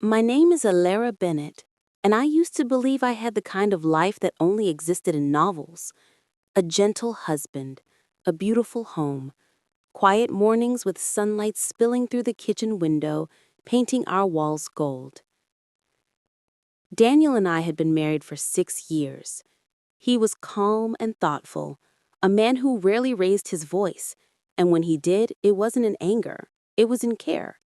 My name is Alara Bennett, and I used to believe I had the kind of life that only existed in novels. A gentle husband, a beautiful home, quiet mornings with sunlight spilling through the kitchen window, painting our walls gold. Daniel and I had been married for 6 years. He was calm and thoughtful, a man who rarely raised his voice, and when he did, it wasn't in anger, it was in care.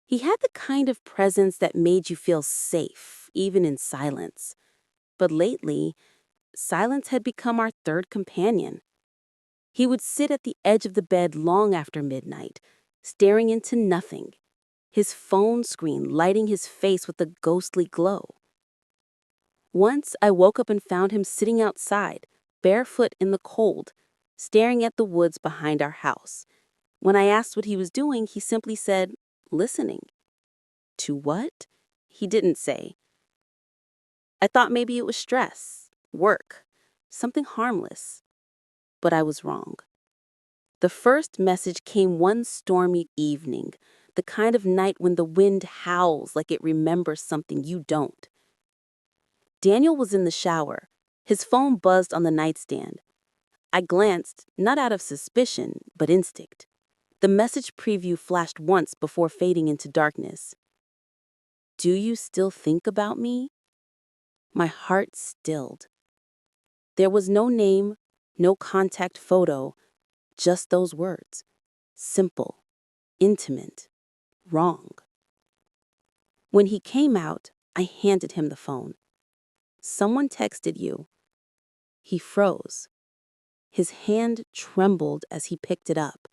He had the kind of presence that made you feel safe, even in silence. But lately, silence had become our third companion. He would sit at the edge of the bed long after midnight, staring into nothing, his phone screen lighting his face with a ghostly glow. Once I woke up and found him sitting outside, barefoot in the cold, staring at the woods behind our house. When I asked what he was doing, he simply said, "Listening." To what? He didn't say. I thought maybe it was stress, work, something harmless. But I was wrong. The first message came one stormy evening, the kind of night when the wind howls like it remembers something you don't. Daniel was in the shower. His phone buzzed on the nightstand. I glanced, not out of suspicion, but instinct. The message preview flashed once before fading into darkness. "Do you still think about me?" My heart stilled. There was no name, no contact photo, just those words. Simple, intimate, wrong. When he came out, I handed him the phone. "Someone texted you." He froze. His hand trembled as he picked it up.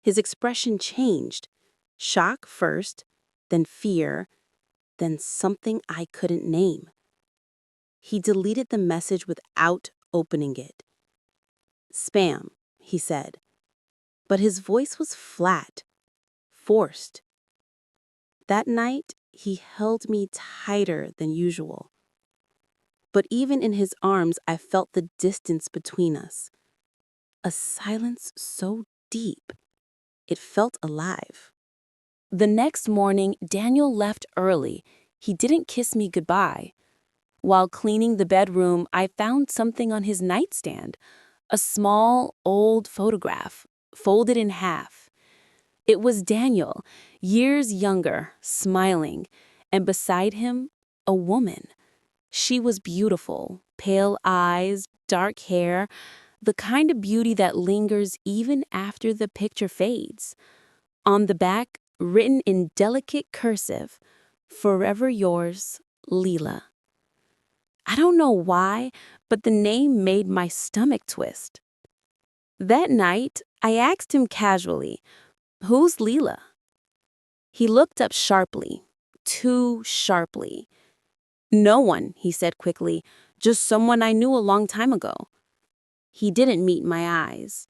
His expression changed. Shock first, then fear, then something I couldn't name. He deleted the message without opening it. "Spam," he said. But his voice was flat, forced. That night, he held me tighter than usual. But even in his arms, I felt the distance between us. A silence so deep, it felt alive. The next morning, Daniel left early. He didn't kiss me goodbye. While cleaning the bedroom, I found something on his nightstand, a small, old photograph, folded in half. It was Daniel, years younger, smiling, and beside him, a woman. She was beautiful, pale eyes, dark hair, the kind of beauty that lingers even after the picture fades. On the back, written in delicate cursive, "Forever yours, Leela." I don't know why, but the name made my stomach twist. That night, I asked him casually, "Who's Leela?" He looked up sharply, too sharply. "No one," he said quickly, "just someone I knew a long time ago." He didn't meet my eyes.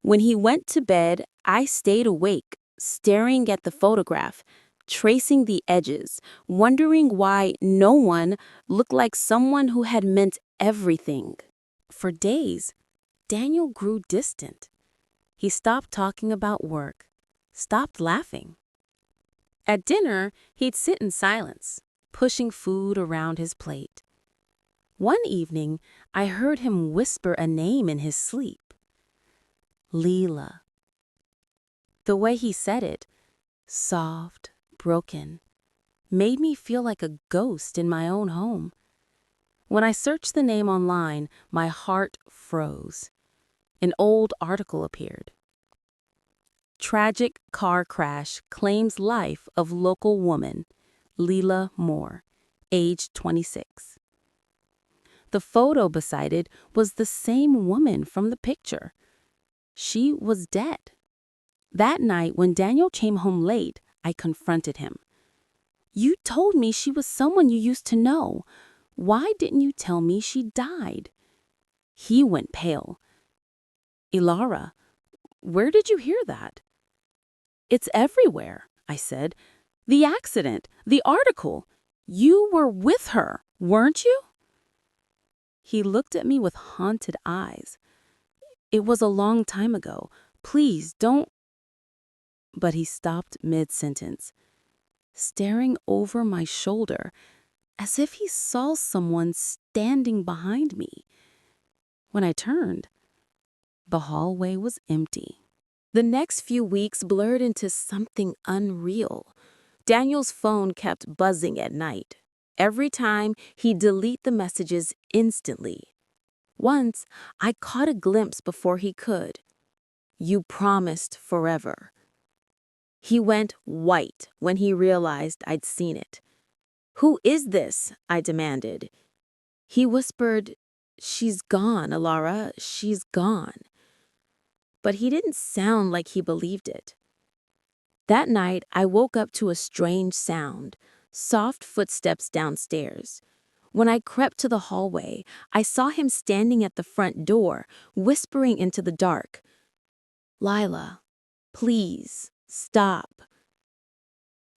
When he went to bed, I stayed awake, staring at the photograph, tracing the edges, wondering why no one looked like someone who had meant everything. For days, Daniel grew distant. He stopped talking about work, stopped laughing. At dinner, he'd sit in silence, pushing food around his plate. One evening, I heard him whisper a name in his sleep. Leela. The way he said it, soft, broken, made me feel like a ghost in my own home. When I searched the name online, my heart froze. An old article appeared. Tragic car crash claims life of local woman, Leela Moore, age 26. The photo beside it was the same woman from the picture. She was dead. That night, when Daniel came home late, I confronted him. "You told me she was someone you used to know. Why didn't you tell me she died?" He went pale. "Ilara, where did you hear that?" "It's everywhere," I said. "The accident, the article. You were with her, weren't you?" He looked at me with haunted eyes. "It was a long time ago. Please don't—" But he stopped mid-sentence. staring over my shoulder, as if he saw someone standing behind me. When I turned, the hallway was empty. The next few weeks blurred into something unreal. Daniel's phone kept buzzing at night. Every time, he'd delete the messages instantly. Once, I caught a glimpse before he could. "You promised forever." He went white when he realized I'd seen it. "Who is this?" I demanded. He whispered, "She's gone, Alara, she's gone." But he didn't sound like he believed it. That night, I woke up to a strange sound, soft footsteps downstairs. When I crept to the hallway, I saw him standing at the front door, whispering into the dark, "Lila, please, stop."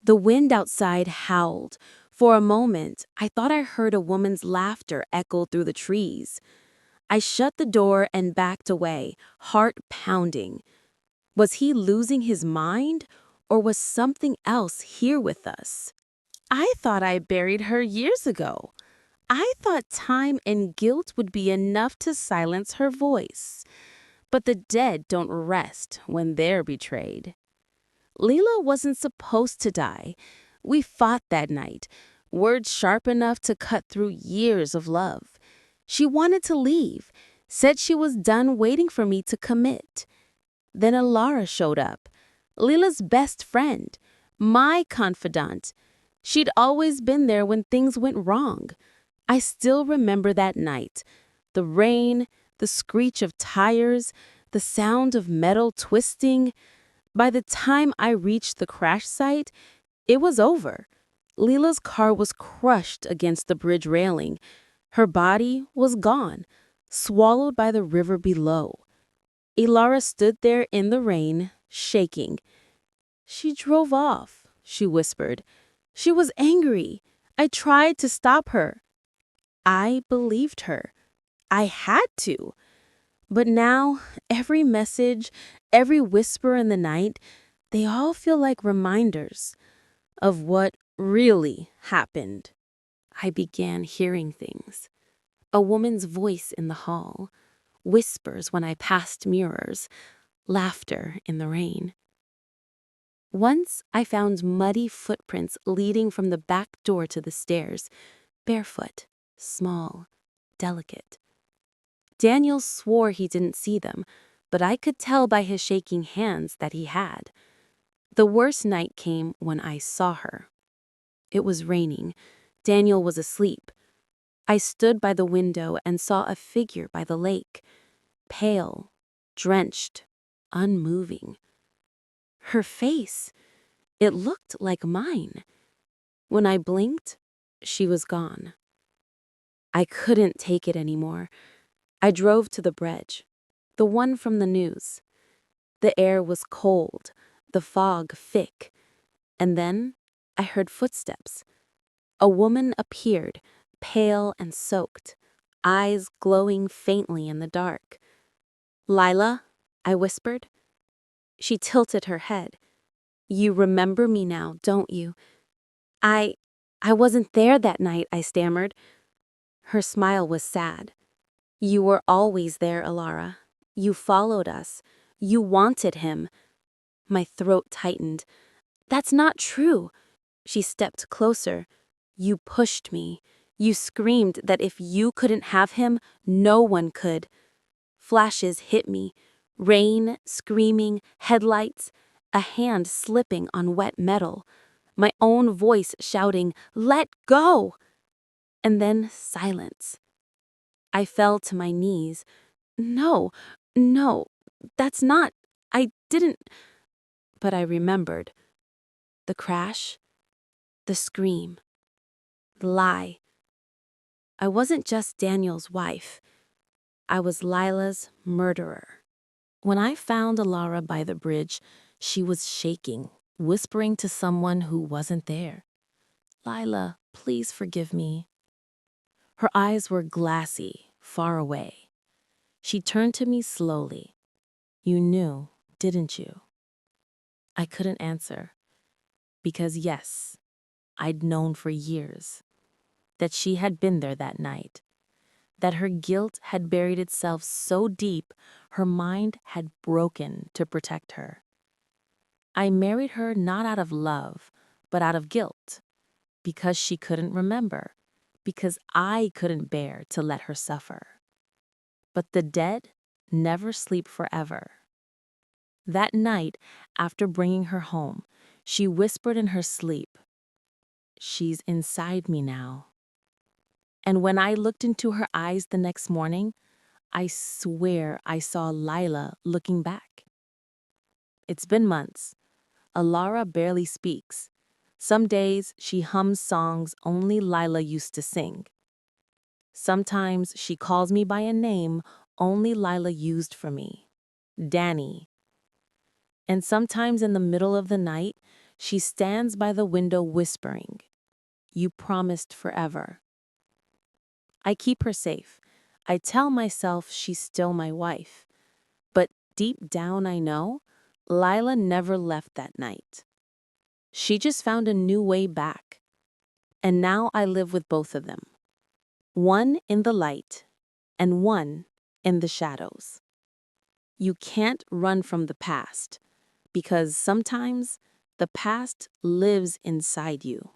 The wind outside howled. For a moment, I thought I heard a woman's laughter echo through the trees. I shut the door and backed away, heart pounding. Was he losing his mind, or was something else here with us? I thought I buried her years ago. I thought time and guilt would be enough to silence her voice. But the dead don't rest when they're betrayed. Leela wasn't supposed to die. We fought that night, words sharp enough to cut through years of love. She wanted to leave, said she was done waiting for me to commit. Then Alara showed up, Leela's best friend, my confidant. She'd always been there when things went wrong. I still remember that night. The rain, the screech of tires, the sound of metal twisting. By the time I reached the crash site, it was over. Leela's car was crushed against the bridge railing. Her body was gone, swallowed by the river below. Ilara stood there in the rain, shaking. "She drove off," she whispered. "She was angry. I tried to stop her." I believed her. I had to. But now, every message, every whisper in the night, they all feel like reminders of what really happened. I began hearing things. A woman's voice in the hall, whispers when I passed mirrors, laughter in the rain. Once I found muddy footprints leading from the back door to the stairs, barefoot, small, delicate. Daniel swore he didn't see them, but I could tell by his shaking hands that he had. The worst night came when I saw her. It was raining. Daniel was asleep. I stood by the window and saw a figure by the lake, pale, drenched, unmoving. Her face, it looked like mine. When I blinked, she was gone. I couldn't take it anymore. I drove to the bridge, the one from the news. The air was cold, the fog thick, and then I heard footsteps. A woman appeared, pale and soaked, eyes glowing faintly in the dark. "Lila," I whispered. She tilted her head. "You remember me now, don't you?" I wasn't there that night," I stammered. Her smile was sad. "You were always there, Alara. You followed us. You wanted him." My throat tightened. "That's not true." She stepped closer. "You pushed me. You screamed that if you couldn't have him, no one could." Flashes hit me. Rain, screaming, headlights, a hand slipping on wet metal. My own voice shouting, "Let go!" And then silence. I fell to my knees. No, that's not, I didn't. But I remembered. The crash, the scream, the lie. I wasn't just Daniel's wife. I was Lila's murderer. When I found Alara by the bridge, she was shaking, whispering to someone who wasn't there. "Lila, please forgive me." Her eyes were glassy, far away. She turned to me slowly. "You knew, didn't you?" I couldn't answer. Because yes, I'd known for years, that she had been there that night, that her guilt had buried itself so deep her mind had broken to protect her. I married her not out of love, but out of guilt, because she couldn't remember, because I couldn't bear to let her suffer. But the dead never sleep forever. That night, after bringing her home, she whispered in her sleep, "She's inside me now." And when I looked into her eyes the next morning, I swear I saw Lila looking back. It's been months. Alara barely speaks. Some days she hums songs only Lila used to sing. Sometimes she calls me by a name only Lila used for me, Danny. And sometimes in the middle of the night, she stands by the window whispering, "You promised forever." I keep her safe. I tell myself she's still my wife. But deep down I know, Lila never left that night. She just found a new way back. And now I live with both of them. One in the light, and one in the shadows. You can't run from the past, because sometimes the past lives inside you.